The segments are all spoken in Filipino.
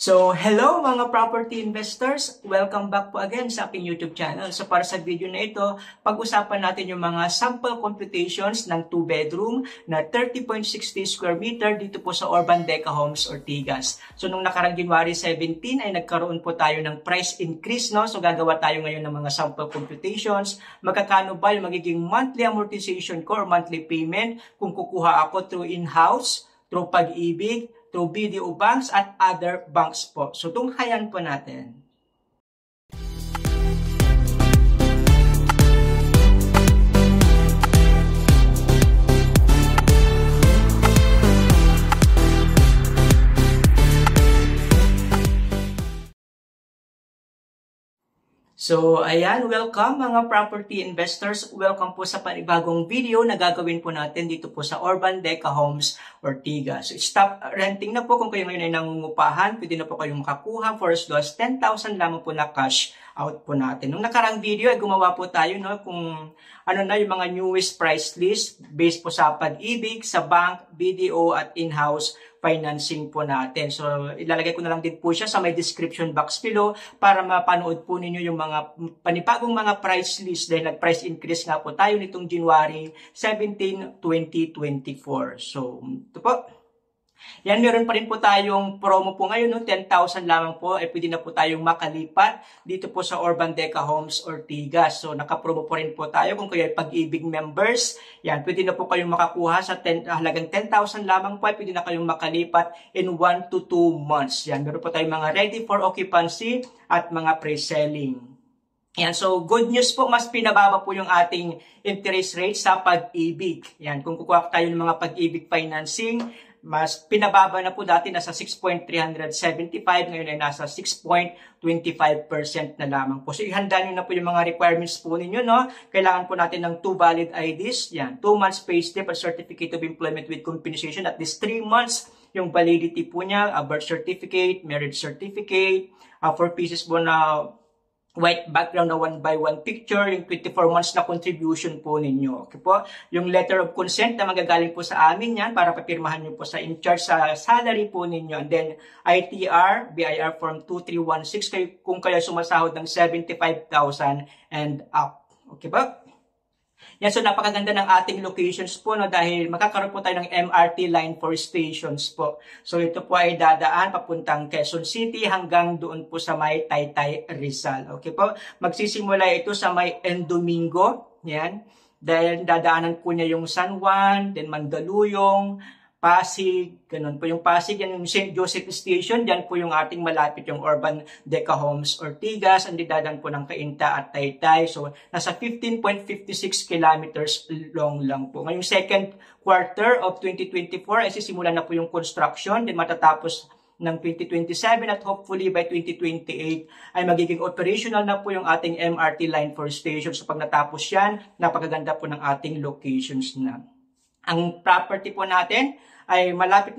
So, hello mga property investors! Welcome back po again sa aking YouTube channel. So, para sa video na ito, pag-usapan natin yung mga sample computations ng 2-bedroom na 30.60 square meter dito po sa Urban Deca Homes, Ortigas. So, nung nakarang January 17 ay nagkaroon po tayo ng price increase, no? So, gagawa tayo ngayon ng mga sample computations. Magkakano ba yung magiging monthly amortization ko or monthly payment kung kukuha ako through in-house, through Pag-ibig, through BDO banks at other banks po. So, tunghayan po natin. So, ayan, welcome mga property investors. Welcome po sa panibagong video na gagawin po natin dito po sa Urban Deca Homes, Ortigas. So, stop renting na po kung kayo ngayon ay nangungupahan. Pwede na po kayong makakuha for as low as 10,000 lamang po na cash out po natin. Nung nakarang video ay gumawa po tayo kung ano na yung mga newest price list based po sa Pag-ibig, sa bank, BDO at in-house financing po natin. So, ilalagay ko na lang din po siya sa may description box below para mapanood po ninyo yung mga panibagong mga price list dahil nag-price increase nga po tayo nitong January 17, 2024. So, ito po. Yan, meron pa rin po tayong promo po ngayon, 10,000 lamang po, ay pwede na po tayong makalipat dito po sa Urban Deca Homes, Ortigas. So, nakapromo po rin po tayo kung kayo ay Pag-ibig members. Yan, pwede na po kayong makakuha sa halagang 10,000 lamang po, ay pwede na kayong makalipat in 1 to 2 months. Yan, meron po tayong mga ready for occupancy at mga pre-selling. Yan, so good news po, mas pinababa po yung ating interest rate sa Pag-ibig. Yan, kung kukuha tayo ng mga Pag-ibig financing, mas pinababa na po dati, nasa 6.375, ngayon ay nasa 6.25% na lamang po. So, ihanda nyo na po yung mga requirements po ninyo, no? Kailangan po natin ng 2 valid IDs, yan, 2 months payslip at certificate of employment with compensation, at least 3 months yung validity po niya, a birth certificate, marriage certificate, 4 pieces po na white background na 1x1 picture, yung 24 months na contribution po ninyo. Okay po? Yung letter of consent na magagaling po sa amin yan para papirmahan nyo po sa in-charge sa salary po ninyo. And then, ITR, BIR Form 2316, kung kayo sumasahod ng 75,000 and up. Okay ba? Yan, so napakaganda ng ating locations po, no, dahil makakaroon po tayo ng MRT line for stations po. So ito po ay dadaan papuntang Quezon City hanggang doon po sa may Taytay, Rizal. Okay po? Magsisimula ito sa may Domingo, yan. Dahil dadaanan po niya yung San Juan, then Mandaluyong, Pasig, ganun po yung Pasig, yan yung St. Joseph Station, dyan po yung ating malapit yung Urban Deca Homes, Ortigas, ang didadan po ng Cainta at Taytay. So, nasa 15.56 kilometers long lang po. Ngayong second quarter of 2024, ay sisimulan na po yung construction, then matatapos ng 2027 at hopefully by 2028 ay magiging operational na po yung ating MRT line for stations. So, pag natapos yan, napakaganda po ng ating locations na. Ang property po natin ay malapit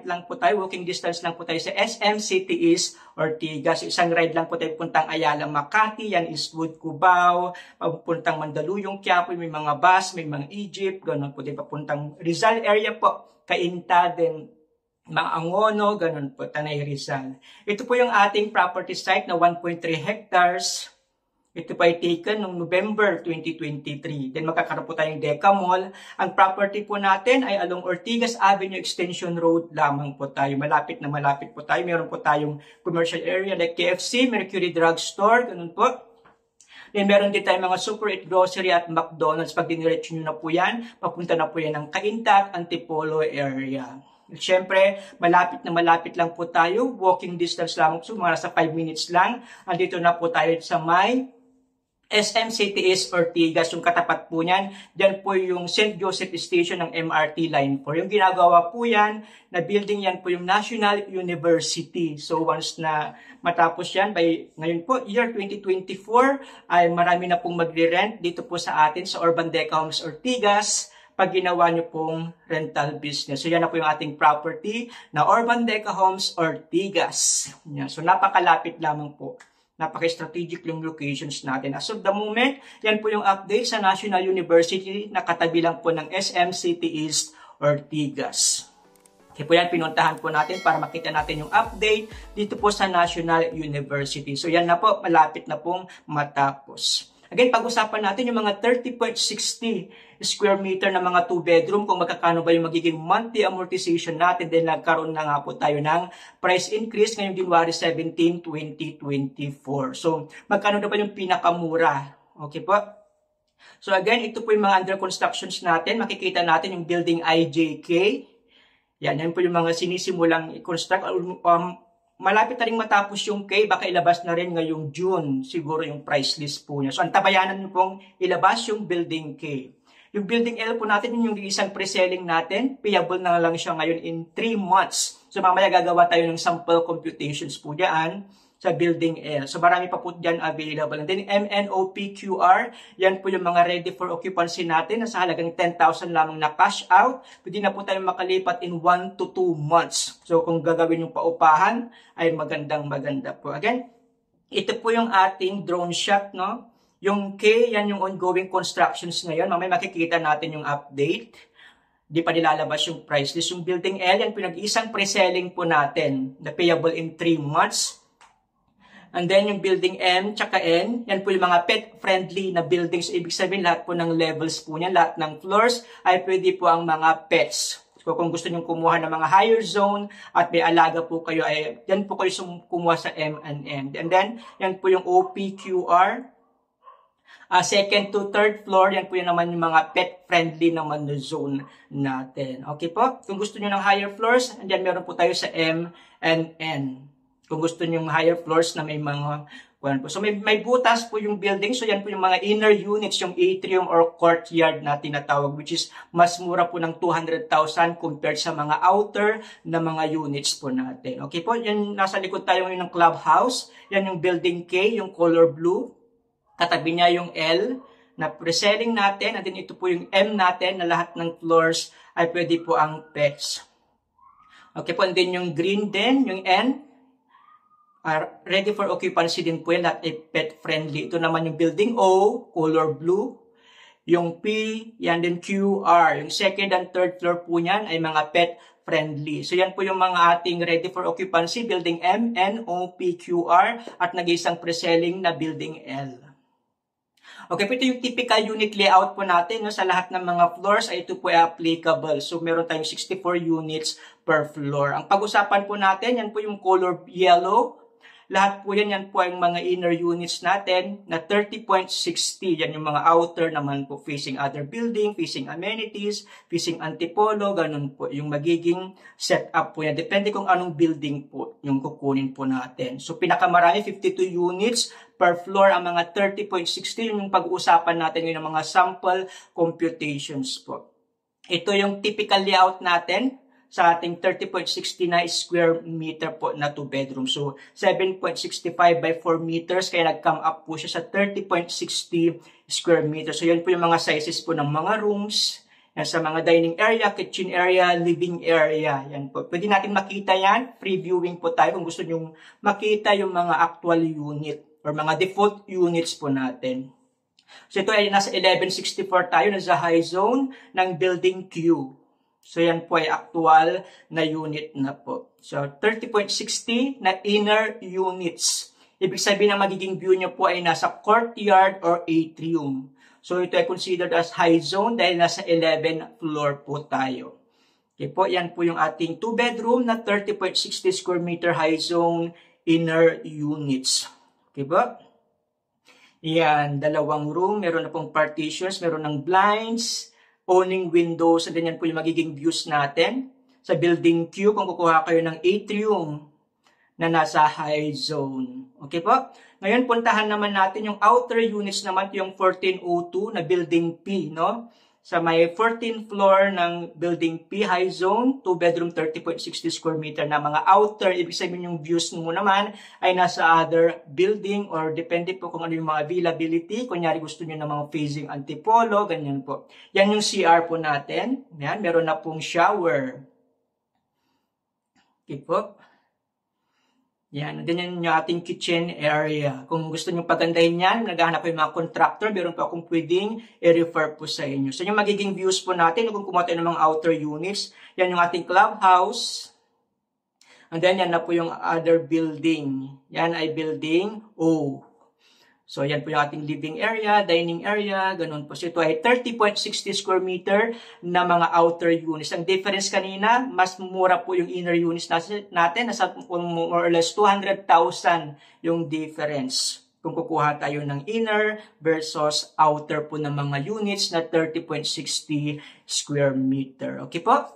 lang po tayo, walking distance lang po tayo sa SM City East, Ortigas. Isang ride lang po tayo puntang Ayala, Makati, yan Eastwood, Cubao, puntang Mandaluyong, Quiapo, may mga bus, may mga Egypt, ganoon po tayo papuntang Rizal area po, Cainta, then mga Angono, ganoon po, Tanay Rizal. Ito po yung ating property site na 1.3 hectares. Ito pa ay taken noong November 2023. Then magkakaroon po tayong Deca Mall. Ang property po natin ay along Ortigas Avenue Extension Road lamang po tayo. Malapit po tayo. Meron po tayong commercial area like KFC, Mercury Drugstore, ganun po. Then meron din tayong mga Super 8 Grocery at McDonald's. Pag diniretso nyo na po yan, papunta na po yan ng Cainta at Antipolo area. Siyempre, malapit lang po tayo. Walking distance lamang po. So, mga nasa 5 minutes lang. Andito na po tayo sa may SM City East, Ortigas, yung katapat po niyan. Diyan po yung St. Joseph Station ng MRT Line 4. Yung ginagawa po yan, na building yan po yung National University. So once na matapos yan, ngayon po, year 2024, ay marami na pong magre-rent dito po sa atin sa Urban Deca Homes, Ortigas, pag ginawa nyo pong rental business. So yan na po yung ating property na Urban Deca Homes, Ortigas. Yan. So napakalapit lamang po. Napaka-strategic yung locations natin. As of the moment, yan po yung update sa National University na katabi lang po ng SM City East, Ortigas. Kaya po yan, pinuntahan po natin para makita natin yung update dito po sa National University. So yan na po, malapit na pong matapos. Again, pag-usapan natin yung mga 30.60 square meter na mga 2-bedroom, kung magkakano ba yung magiging monthly amortization natin. Then nagkaroon na nga po tayo ng price increase ngayong January 17, 2024. So, magkano na ba yung pinakamura? Okay po? So again, ito po yung mga under constructions natin. Makikita natin yung building IJK. Yan po yung mga sinisimulang i-construct. Malapit na rin matapos yung K, baka ilabas na rin ngayong June, siguro yung price list po niya. So, ang tabayanan nyo pong ilabas yung building K. Yung building L po natin, yung isang pre-selling natin, payable na lang siya ngayon in 3 months. So, mamaya gagawa tayo ng sample computations po dyan sa building L. So, marami pa po dyan available. And then, MNOPQR, yan po yung mga ready for occupancy natin na sa halagang 10,000 lamang na cash out. Pwede na po tayo makalipat in 1 to 2 months. So, kung gagawin yung paupahan, ay maganda po. Again, ito po yung ating drone shot, no? Yung K, yan yung ongoing constructions ngayon. Mamaya makikita natin yung update. Di pa nilalabas yung price list. Yung building L, yan po yung isang pre-selling po natin na payable in 3 months. And then yung building M tsaka N, yan po yung mga pet-friendly na buildings. Ibig sabihin lahat po ng levels po niyan, lahat ng floors ay pwede po ang mga pets. So kung gusto nyo kumuha ng mga higher zone at may alaga po kayo, ay yan po kayo kumuha sa M and N. And then, yan po yung OPQR. Second to third floor, yan po yan naman yung mga pet-friendly naman na zone natin. Okay po? Kung gusto nyo ng higher floors, andyan meron po tayo sa M and N. Kung gusto nyo yung higher floors na may mga po. So may butas po yung building. So yan po yung mga inner units, yung atrium or courtyard na tinatawag, which is mas mura po ng 200,000 compared sa mga outer na mga units po natin. Okay po, yan nasa likod tayo ngayon ng clubhouse. Yan yung building K, yung color blue. Katabi niya yung L na pre-selling natin. At then ito po yung M natin na lahat ng floors ay pwede po ang pets. Okay po, and then yung green din, yung N. Ready for occupancy din po yan at pet friendly. Ito naman yung building O, color blue. Yung P, yan din QR. Yung second and third floor po niyan ay mga pet friendly. So yan po yung mga ating ready for occupancy, building M, N, O, P, QR at nag-isang pre-selling na building L. Okay, ito yung typical unit layout po natin. No? Sa lahat ng mga floors ay ito po ay applicable. So meron tayong 64 units per floor. Ang pag-usapan po natin, yan po yung color yellow. Lahat po yan po ang mga inner units natin na 30.60. Yan yung mga outer naman po facing other building, facing amenities, facing antipolo, ganun po yung magiging setup po yan. Depende kung anong building po yung kukunin po natin. So pinakamarami 52 units per floor ang mga 30.60. Yun yung pag-uusapan natin ngayon ng mga sample computations po. Ito yung typical layout natin sa ating 30.60 na square meter po na 2-bedroom. So, 7.65 by 4 meters, kaya nag-come up po siya sa 30.60 square meter. So, yan po yung mga sizes po ng mga rooms, yan sa mga dining area, kitchen area, living area. Yan po. Pwede natin makita yan. Previewing po tayo kung gusto nyo makita yung mga actual unit or mga default units po natin. So, ito ay nasa 1164 tayo, nasa high zone ng building Q. So, yan po ay actual na unit na po. So, 30.60 na inner units. Ibig sabihin na magiging view nyo po ay nasa courtyard or atrium. So, ito ay considered as high zone dahil nasa 11th floor po tayo. Okay po, yan po yung ating 2-bedroom na 30.60 square meter high zone inner units. Okay po? Yan, 2 room. Meron na pong partitions, meron ng blinds, owning windows, and then yan po yung magiging views natin. Sa building Q, kung kukuha kayo ng atrium na nasa high zone. Okay po? Ngayon, puntahan naman natin yung outer units naman, yung 1402 na building P, no? Sa may 14th floor ng building P, high zone, 2-bedroom, 30.60 square meter na mga outer. Ibig sabihin yung views mo naman ay nasa other building or depende po kung ano yung mga availability. Kunyari gusto nyo ng mga facing antipolo, ganyan po. Yan yung CR po natin. Yan, meron na pong shower. Okay po. Yan, ganyan yung ating kitchen area. Kung gusto nyo pagandahin yan, naghahanap ko yung mga contractor, meron pa akong pwedeng i-refer po sa inyo. So yung magiging views po natin, kung kumuha tayo ng mga outer units, yan yung ating clubhouse. And then yan na po yung other building. Yan ay building O. So, yan po yung ating living area, dining area, ganun po. So, ito ay 30.60 square meter na mga outer units. Ang difference kanina, mas mura po yung inner units natin. Nasa more or less 200,000 yung difference. Kung kukuha tayo ng inner versus outer po ng mga units na 30.60 square meter. Okay po?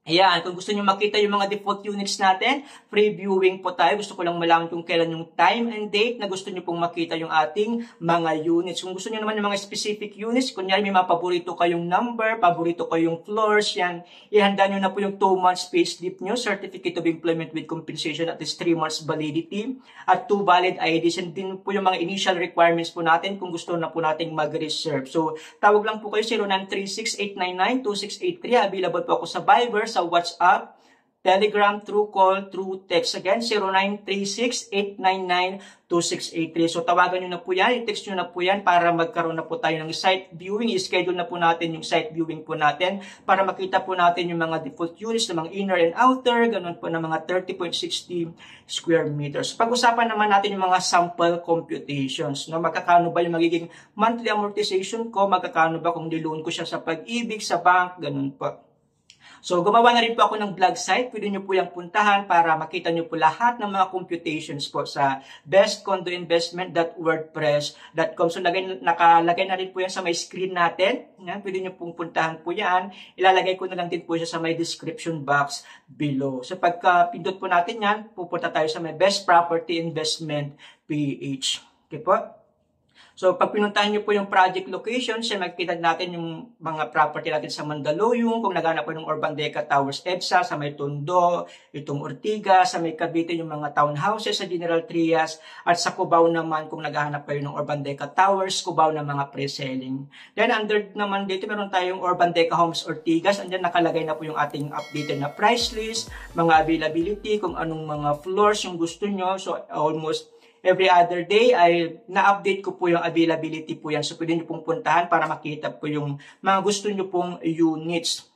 Ayan, kung gusto nyo makita yung mga default units natin, free viewing po tayo. Gusto ko lang malaman kung kailan yung time and date na gusto nyo pong makita yung ating mga units. Kung gusto nyo naman yung mga specific units, kunyari may mga paborito kayong number, paborito kayong floors, yan, ihanda nyo na po yung 2 months payslip nyo, Certificate of Employment with Compensation at least 3 months validity, at 2 valid IDs, and din po yung mga initial requirements po natin kung gusto na po nating mag-reserve. So, tawag lang po kayo 0936-899-2683. Available po ako sa Viber, sa WhatsApp, Telegram, through call, through text. Again, 0936-899-2683. So, tawagan nyo na po yan, i-text nyo na po yan para magkaroon na po tayo ng site viewing. I-schedule na po natin yung site viewing po natin para makita po natin yung mga default units ng mga inner and outer, ganun po ng mga 30.60 square meters. Pag-usapan naman natin yung mga sample computations. No? Magkakano ba yung magiging monthly amortization ko? Magkakano ba kung niloan ko siya sa Pag-ibig, sa bank, ganun po. So, gumawa na rin po ako ng blog site. Pwede nyo po yung puntahan para makita nyo po lahat ng mga computations po sa bestcondoinvestment.wordpress.com. So, nakalagay na rin po yan sa may screen natin. Yan, pwede nyo pong puntahan po yan. Ilalagay ko na lang din po siya sa may description box below. So, pagka pindot po natin yan, pupunta tayo sa may Best Property Investment PH. Okay po? So, pag pinuntahan nyo po yung project location, siya magkita natin yung mga property natin sa Mandaluyong, kung naghanap po ng Urban Deca Towers EDSA, sa may Tondo, itong Ortigas, sa may Cavite yung mga townhouses sa General Trias, at sa Cubao naman kung naghahanap kayo ng Urban Deca Towers, Cubao na mga pre-selling. Then, under naman dito, meron tayong Urban Deca Homes Ortigas, and then nakalagay na po yung ating updated na price list, mga availability, kung anong mga floors yung gusto nyo. So, almost every other day ay na-update ko po yung availability po yan. So, pwede nyo pong puntahan para makita po yung mga gusto nyo pong units.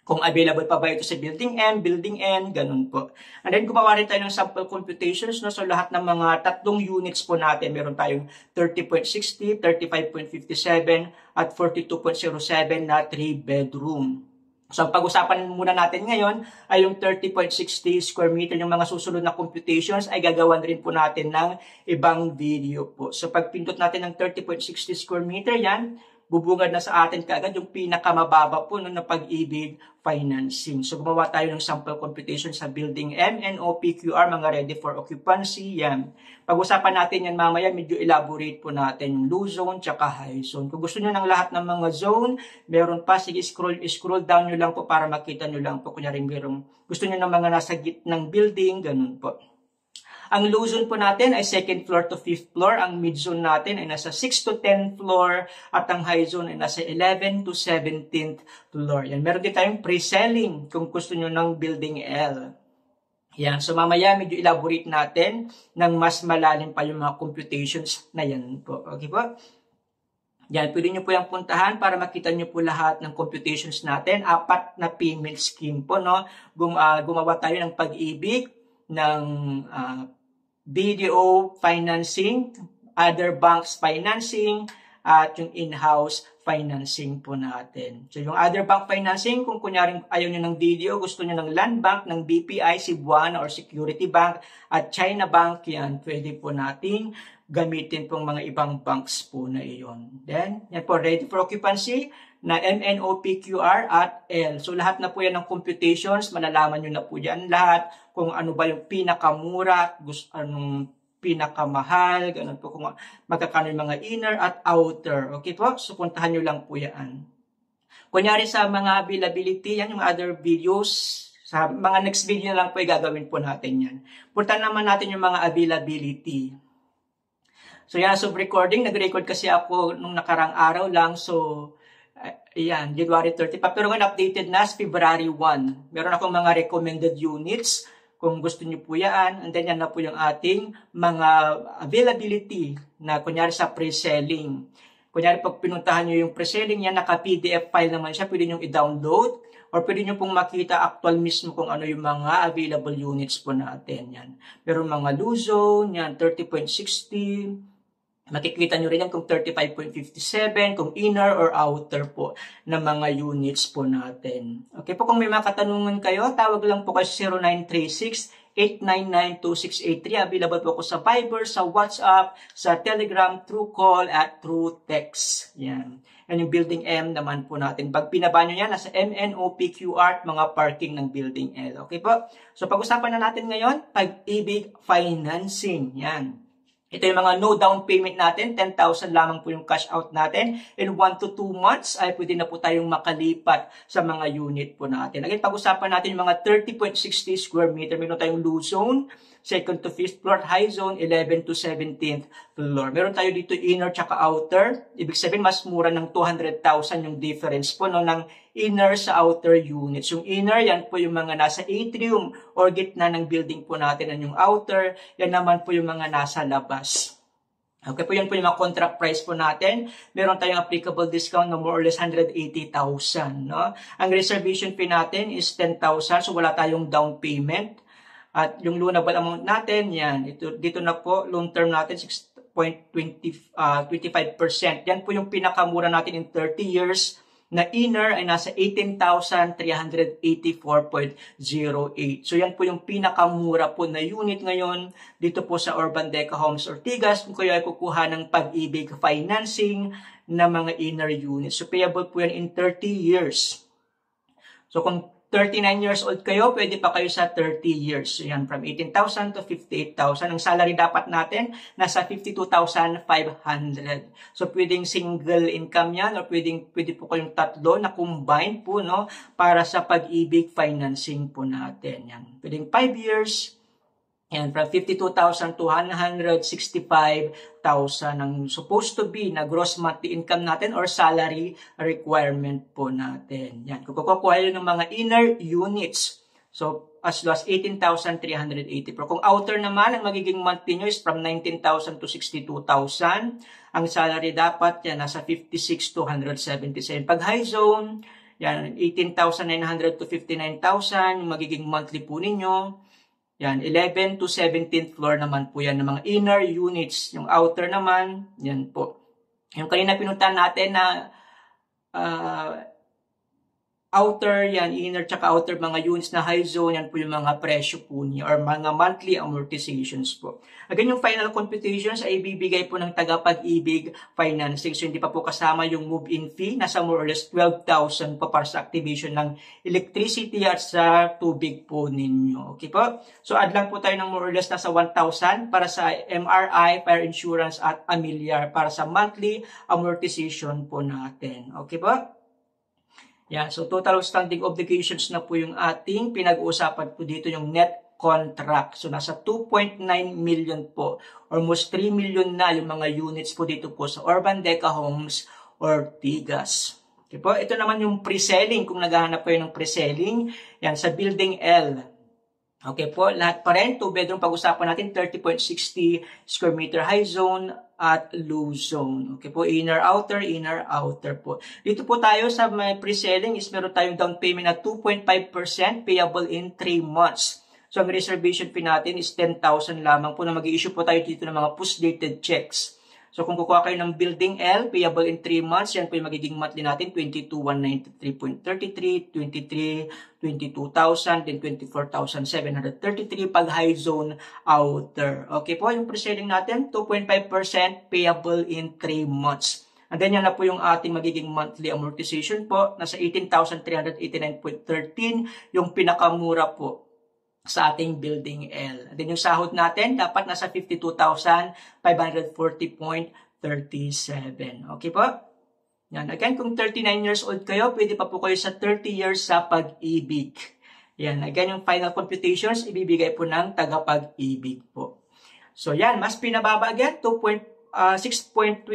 Kung available pa ba ito sa Building M, Building N, ganun po. And then, gumawa rin tayo ng sample computations. No? So, lahat ng mga 3 units po natin, meron tayong 30.60, 35.57, at 42.07 na 3-bedroom. So, pag-usapan muna natin ngayon ay yung 30.60 square meter. Yung mga susunod na computations ay gagawan rin po natin ng ibang video po. So, pag pindot natin ng 30.60 square meter, yan, bubungad na sa atin kaagad yung pinakamababa po ng Pag-ibig financing. So, gumawa tayo ng sample computation sa Building M, NO, PQR, mga ready for occupancy, yan. Pag-usapan natin yan mamaya, medyo elaborate po natin yung low zone tsaka high zone. Kung gusto nyo ng lahat ng mga zone, meron pa, sige, scroll down nyo lang po para makita nyo lang po. Kunyari, gusto nyo ng mga nasa gitnang building, ganun po. Ang low zone po natin ay 2nd floor to 5th floor. Ang mid zone natin ay nasa 6 to 10th floor. At ang high zone ay nasa 11 to 17th floor. Yan. Meron din tayong pre-selling kung gusto nyo ng building L. Yan. So mamaya medyo elaborate natin ng mas malalim pa yung mga computations na yan po. Okay po? Yan. Pwede nyo po yung puntahan para makita nyo po lahat ng computations natin. 4 na payment scheme po. No? Gumawa tayo ng Pag-ibig, ng BDO financing, other banks financing, at yung in-house financing po natin. So, yung other bank financing, kung kunyaring ayaw nyo ng BDO, gusto nyo ng Land Bank, ng BPI, Cebuana, or Security Bank, at China Bank, yan, pwede po nating gamitin pong mga ibang banks po na iyon. Then, yan po, ready for occupancy, na MNO, PQR, at L. So, lahat na po yan ng computations, malalaman nyo na po yan lahat, kung ano ba yung pinakamura, anong pinakamahal, ganun po, kung magkakano yung mga inner at outer. Okay po? So, puntahan nyo lang po yan. Kunyari sa mga availability, yan yung other videos. Sa mga next video na lang po, gagawin po natin yan. Puntahan naman natin yung mga availability. So, yan, recording. Nag-record kasi ako nung nakarang araw lang. So, yan, January 30 pa. Pero ngayon, updated na, February 1. Meron akong mga recommended units. kung gusto niyo po yan. And then yan na po yung ating mga availability na kunyari sa pre-selling. Kunyari pag pinuntahan niyo yung pre-selling yan, naka-PDF file naman siya, pwede niyo i-download or pwede niyo pong makita actual mismo kung ano yung mga available units po natin. Yan. Pero mga Luzone, yan 30.60, makikita nyo rin yan kung 35.57, kung inner or outer po ng mga units po natin. Okay po, kung may mga katanungan kayo, tawag lang po kayo 0936-899-2683. Available po ako sa Viber, sa WhatsApp, sa Telegram, through call at through text. Yan. Yan yung Building M naman po natin. Pag pinaba nyo yan, nasa MNOPQR, mga parking ng Building L. Okay po? So pag-usapan na natin ngayon, pag-ibig financing. Yan. Ito yung mga no down payment natin, 10,000 lamang po yung cash out natin. In 1 to 2 months ay pwede na po tayong makalipat sa mga unit po natin. Again, pag-usapan natin yung mga 30.60 square meter. Meron tayong low zone, 2nd to 5th floor, high zone, 11 to 17th floor. Meron tayo dito inner tsaka outer. Ibig sabihin, mas mura ng 200,000 yung difference po no, ng inner sa outer units. Yung inner, yan po yung mga nasa atrium or gitna ng building po natin. Yan yung outer, yan naman po yung mga nasa labas. Okay po, yan po yung mga contract price po natin. Meron tayong applicable discount na more or less 180,000. No? Ang reservation fee natin is 10,000, so wala tayong down payment. At yung loanable amount natin, yan, dito na po, loan term natin, 6.25%. Yan po yung pinakamura natin in 30 years. Na inner ay nasa 18,384.08. So yan po yung pinakamura po na unit ngayon dito po sa Urban Deca Homes Ortigas kung kayo ay kukuha ng pag-ibig financing na mga inner units. So payable po yan in 30 years. So kung 39 years old kayo, pwede pa kayo sa 30 years. So yan, from 18,000 to 58,000. Ang salary dapat natin, nasa 52,500. So pwedeng single income yan or pwede po kayong tatlo na combine po no, para sa pag-ibig financing po natin. Yan. Pwedeng 5 years, yan, from 52,000 to 165,000 ang supposed to be na gross monthly income natin or salary requirement po natin. Yan, kung kukuha yun ng mga inner units, so as low as 18,380. Pero kung outer naman, ang magiging monthly nyo is from 19,000 to 62,000. Ang salary dapat, yan, nasa 56 to 177. Pag high zone, yan, 18,900 to 59,000. Yung magiging monthly po ninyo. Yan, 11 to 17th floor naman po yan ng mga inner units. Yung outer naman, yan po. Yung kanina pinuntahan natin na outer, yan, inner tsaka outer mga units na high zone, yan po yung mga presyo po niya or mga monthly amortizations po. Again, yung final computations ay ibibigay po ng tagapag-ibig financing. So, hindi pa po kasama yung move-in fee. Nasa more or less 12,000 po para sa activation ng electricity at sa tubig po ninyo. Okay po? So, add lang po tayo ng more or less nasa 1,000 para sa MRI, fire insurance at amilyar para sa monthly amortization po natin. Okay po? Yeah, so total outstanding obligations na po yung ating pinag-uusapan po dito yung net contract. So nasa 2.9 million po. Almost 3 million na yung mga units po dito po sa Urban Deca Homes Ortigas. Okay po, ito naman yung pre-selling. Kung naghahanap kayo ng pre-selling, yan sa Building L. Okay po, lahat pa rin, 2-bedroom pag-usapan natin, 30.60 square meter high zone at low zone. Okay po, inner, outer po. Dito po tayo sa may pre-selling is meron tayong down payment na 2.5% payable in 3 months. So, ang reservation fee natin is 10,000 lamang po na mag-i-issue po tayo dito ng mga post-dated checks. So, kung kukuha kayo ng Building L, payable in 3 months, yan po yung magiging monthly natin, 22,193.33, 22,000, then 24,733 pag high zone outer. Okay po, yung pre-selling natin, 2.5% payable in 3 months. And then yan na po yung ating magiging monthly amortization po, nasa 18,389.13, yung pinakamura po sa ating Building L. And then yung sahod natin, dapat nasa 52,540.37. Okay po? Yan. Again, kung 39 years old kayo, pwede pa po kayo sa 30 years sa pag-ibig. Yan. Again, yung final computations, ibibigay po ng tagapag-ibig po. So yan, mas pinababa again, 6.25%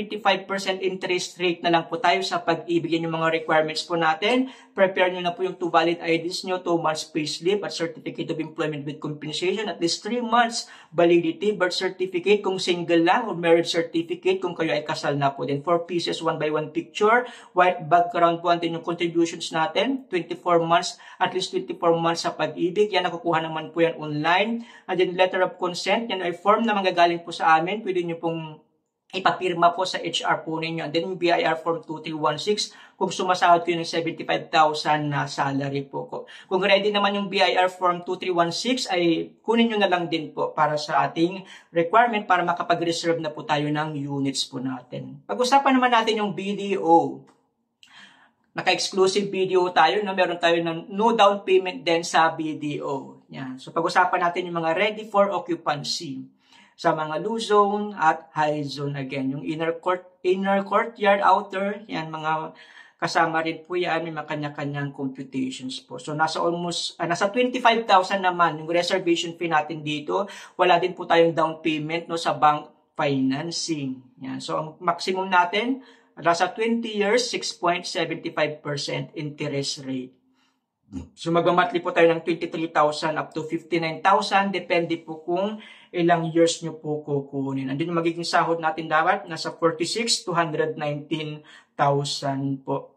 interest rate na lang po tayo sa Pag-ibig. Yan yung mga requirements po natin. Prepare nyo na po yung 2 valid IDs nyo, 2 months payslip at certificate of employment with compensation, at least 3 months validity, birth certificate kung single lang, or marriage certificate kung kayo ay kasal na po. Then 4 pieces, 1 by 1 picture, white background po, and then yung contributions natin, 24 months, at least 24 months sa Pag-ibig. Yan, nakukuha naman po yan online. And then letter of consent, yan ay form na manggagaling po sa amin. Pwede nyo pong ipapirma po sa HR po ninyo. And then BIR Form 2316 kung sumasahod kayo ng 75,000 na salary po. Kung ready naman yung BIR Form 2316 ay kunin nyo na lang din po para sa ating requirement para makapag-reserve na po tayo ng units po natin. Pag-usapan naman natin yung BDO. Naka-exclusive video tayo na meron tayo ng no down payment din sa BDO. Yan. So pag-usapan natin yung mga ready for occupancy sa mga low zone at high zone. Again, yung inner courtyard, outer, yan mga kasama rin po yan, may mga kanya-kanyang computations po. So nasa 25,000 naman yung reservation fee natin dito. Wala din po tayong down payment no sa bank financing. Yan. So ang maximum natin nasa 20 years 6.75% interest rate. So magmamatli po tayo ng 23,000 up to 59,000, depende po kung ilang years nyo po kukunin. And then magiging sahod natin dapat nasa 46 to 119,000 po.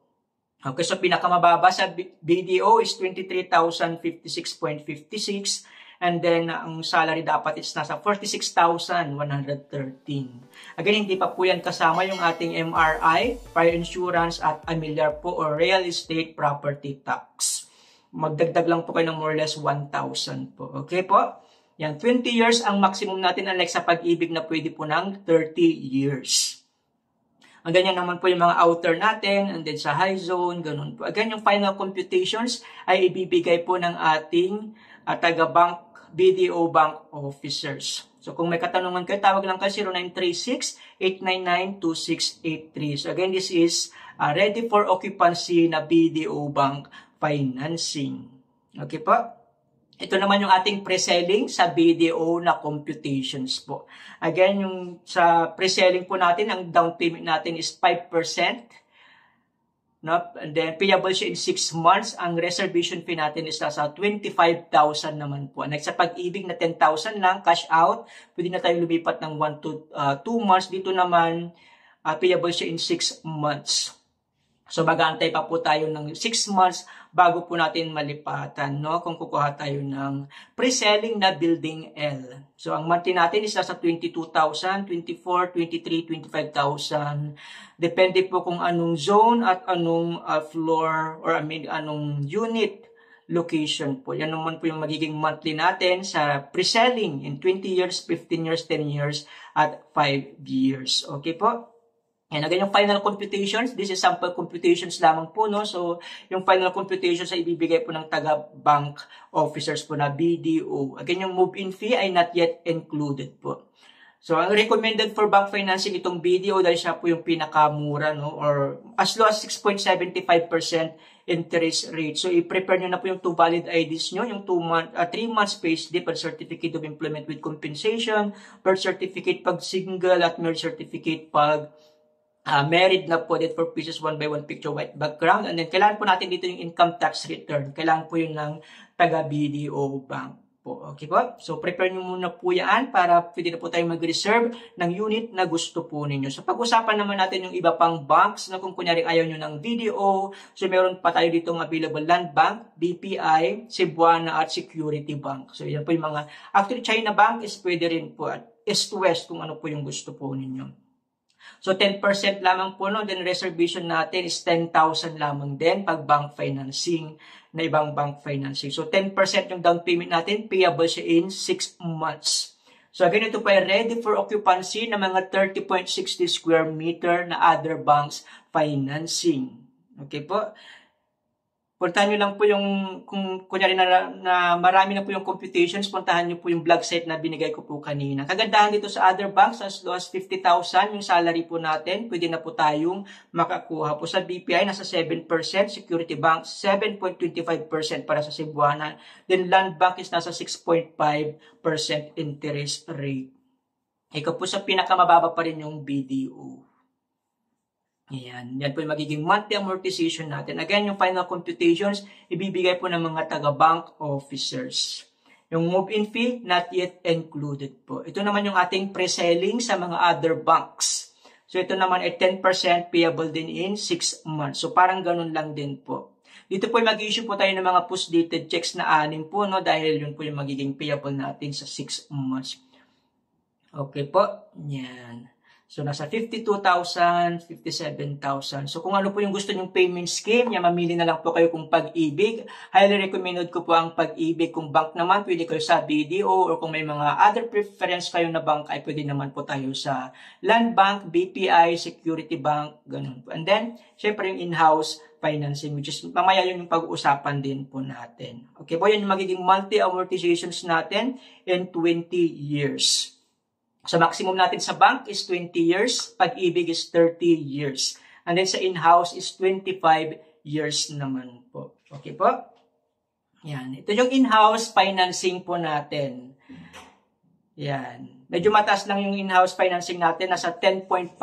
Okay, so pinakamababa sa BDO is 23,056.56, and then ang salary dapat is nasa 46,113. Again, hindi pa po yan kasama yung ating MRI, fire insurance at amilyar po or real estate property tax. Magdagdag lang po kayo ng more or less 1,000 po. Okay po? Yan, 20 years ang maximum natin, unlike sa Pag-ibig na pwede po ng 30 years. Ang ganyan naman po yung mga outer natin, and then sa high zone, ganun po. Again, yung final computations ay ibibigay po ng ating taga-bank, BDO bank officers. So kung may katanungan kayo, tawag lang kayo 0936-899-2683. So again, this is ready for occupancy na BDO bank financing. Okay po? Ito naman yung ating pre-selling sa BDO na computations po. Again, yung sa pre-selling po natin, ang down payment natin is 5%. No? And then, payable siya in 6 months. Ang reservation fee natin is nasa 25,000 naman po. Next, sa Pag-ibig na 10,000 lang, cash out. Pwede na tayo lumipat ng 1 to 2 months. Dito naman, payable siya in 6 months. So, mag-aantay pa po tayo ng 6 months bago po natin malipatan, no? Kung kukuha tayo ng pre-selling na Building L. So, ang monthly natin is nasa 22,000, 24, 23, 25,000. Depende po kung anong zone at anong floor or anong unit location po. Yan naman po yung magiging monthly natin sa pre-selling in 20 years, 15 years, 10 years, at 5 years. Okay po? And again, yung final computations, this is sample computations lamang po, no? So, yung final computations ay ibibigay po ng taga-bank officers po na BDO. Again, yung move-in fee ay not yet included po. So, ang recommended for bank financing itong BDO dahil siya po yung pinakamura, no? Or as low as 6.75% interest rate. So, i-prepare nyo na po yung 2 valid IDs nyo, yung 3 months payslip at certificate of employment with compensation, birth certificate pag single at marriage certificate pag married na po, din 4 pieces, 1 by 1 picture, white background. And then, kailangan po natin dito yung income tax return. Kailangan po yun ng taga-BDO bank po. Okay po? So, prepare nyo muna po yan para pwede na po tayong mag-reserve ng unit na gusto po ninyo. So, pag-usapan naman natin yung iba pang banks na kung kunyari ayaw nyo ng BDO. So, meron pa tayo dito ng available Land Bank, BPI, Cebuana at Security Bank. So, yan po yung mga, actually, China Bank is pwede rin po at East to West kung ano po yung gusto po ninyo. So, 10% lamang po, no? Then, reservation natin is 10,000 lamang din pag bank financing na ibang bank financing. So, 10% yung down payment natin, payable siya in 6 months. So, again, ito pa ready for occupancy na mga 30.60 square meter na other banks financing. Okay po? Puntahan nyo lang po yung, kung kunyari na marami na po yung computations, puntahan nyo po yung blog site na binigay ko po kanina. Kagandahan dito sa other banks, as low as 50,000 yung salary po natin, pwede na po tayong makakuha po. Sa BPI, nasa 7%, Security Bank, 7.25% para sa Cebuana. Then Land Bank is nasa 6.5% interest rate. Ikaw po sa pinakamababa pa rin yung BDO. Yan po yung magiging monthly amortization natin. Again, yung final computations, ibibigay po ng mga taga-bank officers. Yung move-in fee, not yet included po. Ito naman yung ating pre-selling sa mga other banks. So, ito naman ay 10% payable din in 6 months. So, parang ganun lang din po. Dito po mag-issue po tayo ng mga post-dated checks na 6 po, no? Dahil yun po yung magiging payable natin sa 6 months. Okay po. Yan. So, nasa 52,000, 57,000. So, kung ano po yung gusto nyong payment scheme, yan, mamili na lang po kayo kung Pag-ibig. Highly recommended ko po ang Pag-ibig. Kung bank naman, pwede kayo sa BDO, or kung may mga other preference kayo na bank, ay pwede naman po tayo sa Land Bank, BPI, Security Bank, ganun po. And then, syempre yung in-house financing, which is mamaya yun yung pag-uusapan din po natin. Okay po, yan yung magiging monthly amortizations natin in 20 years. So, maximum natin sa bank is 20 years. Pag-ibig is 30 years. And then sa in-house is 25 years naman po. Okay po? Yan. Ito yung in-house financing po natin. Yan. Medyo mataas lang yung in-house financing natin. Nasa 10.5%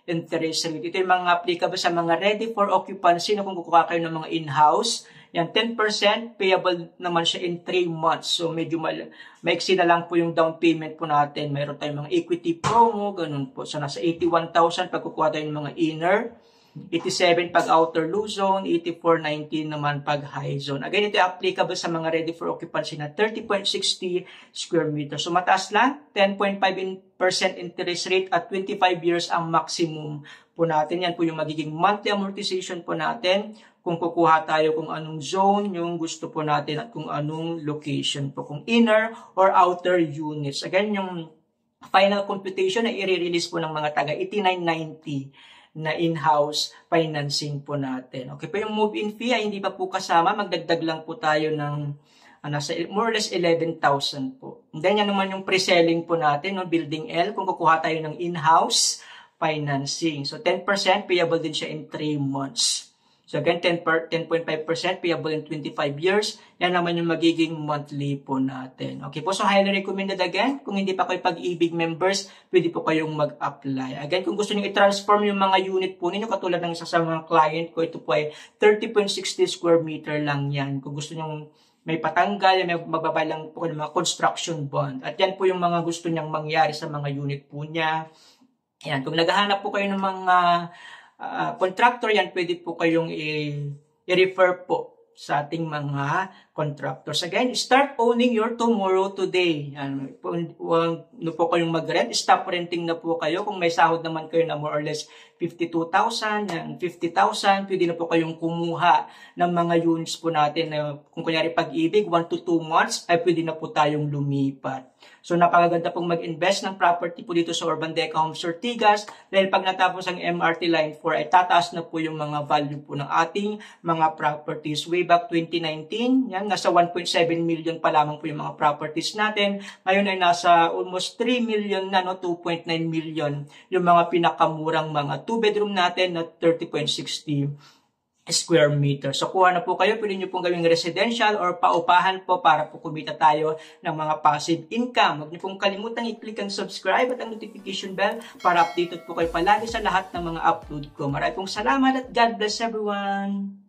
interest rate. Ito yung mga applicable sa mga ready for occupancy na kung kukuha kayo ng mga in-house. Yan, 10% payable naman siya in 3 months. So, medyo maiksi na lang po yung down payment po natin. Mayroon tayong mga equity promo, ganun po. So, nasa 81,000 pag kukuha tayo ng mga inner. 87 pag outer low zone, 84.19 naman pag high zone. Again, ito applicable sa mga ready for occupancy na 30.60 square meters. So, mataas lang, 10.5% interest rate at 25 years ang maximum po natin. Yan po yung magiging monthly amortization po natin. Kung kukuha tayo kung anong zone yung gusto po natin at kung anong location po. Kung inner or outer units. Again, yung final computation na i-release po ng mga taga 8990 na in-house financing po natin. Okay po, yung move-in fee ay hindi pa po kasama. Magdagdag lang po tayo ng nasa more or less 11,000 po. And then yan naman yung pre-selling po natin, no? Building L, kung kukuha tayo ng in-house financing. So 10% payable din siya in 3 months. So again, 10.5% payable in 25 years. Yan naman yung magiging monthly po natin. Okay po, so highly recommended again. Kung hindi pa kayo Pag-ibig members, pwede po kayong mag-apply. Again, kung gusto niyo i-transform yung mga unit po ninyo, katulad ng isa sa mga client ko, ito po ay 30.60 square meter lang yan. Kung gusto niyo may patanggal, may magbabay lang po ng mga construction bond. At yan po yung mga gusto niyang mangyari sa mga unit po niya. Yan, kung naghahanap po kayo ng mga contractor, yan pwede po kayong i-refer po sa ating mga contractors. Again, start owning your tomorrow today. Yan, po kayong mag-rent, stop renting na po kayo. Kung may sahod naman kayo na more or less 52,000, yan, 50,000, pwede na po kayong kumuha ng mga units po natin na kung kunyari Pag-ibig, 1 to 2 months, ay pwede na po tayong lumipat. So, napakaganda pong mag-invest ng property po dito sa Urban Deca Homes Ortigas dahil pag natapos ang MRT Line 4 ay tataas na po yung mga value po ng ating mga properties. Way back 2019, yan, nasa 1.7 million pa lamang po yung mga properties natin. Ngayon ay nasa almost 3 million na, no, 2.9 million yung mga pinakamurang mga 2-bedroom natin na 30.60 square meter. So, kuha na po kayo. Pwede nyo pong gawing residential or paupahan po para po kumita tayo ng mga passive income. Huwag nyo pong kalimutan i-click ang subscribe at ang notification bell para updated po kayo palagi sa lahat ng mga upload ko. Maraming pong salamat at God bless everyone!